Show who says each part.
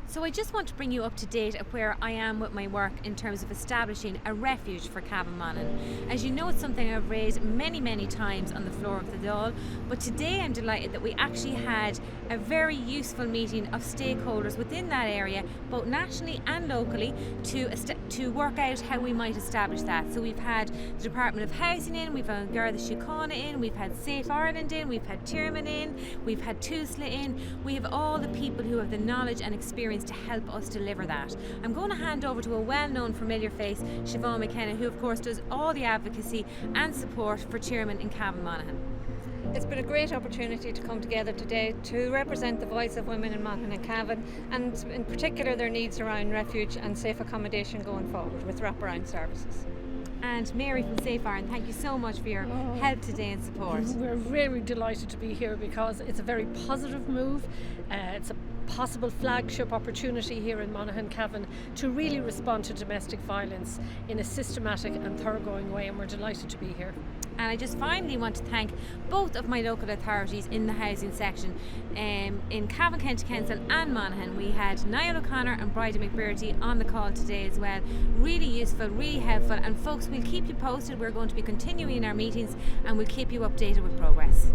Speaker 1: So I just want to bring you up to date at where I am with my work in terms of establishing a refuge for Cavan Monaghan. As you know, it's something I've raised many times on the floor of the Dáil, but today I'm delighted that we actually had a very useful meeting of stakeholders within that area, both nationally and locally, to work out how we might establish that. So we've had the Department of Housing in, we've had Garda Síochána in, we've had Safe Ireland in, we've had Tíorman in, we've had Tusla in. We have all the people who have the knowledge and experience to help us deliver that. I'm going to hand over to a well-known familiar face, Cavan Monaghan, who of course does all the advocacy and support for Tíorman in Cavan Monaghan.
Speaker 2: It's been a great opportunity to come together today to represent the voice of women in Monaghan and Cavan, and in particular their needs around refuge and safe accommodation going forward with wraparound services.
Speaker 1: And Mary from Safe Ireland, thank you so much for your help today and support.
Speaker 3: We're very delighted to be here because it's a very positive move. It's a possible flagship opportunity here in Monaghan Cavan to really respond to domestic violence in a systematic and thoroughgoing way, and we're delighted to be here.
Speaker 1: And I just finally want to thank both of my local authorities in the housing section. In Cavan County Council and Monaghan, we had Niall O'Connor and Bridie McBrearty on the call today as well. Really useful, really helpful, and folks, we'll keep you posted. We're going to be continuing our meetings and we'll keep you updated with progress.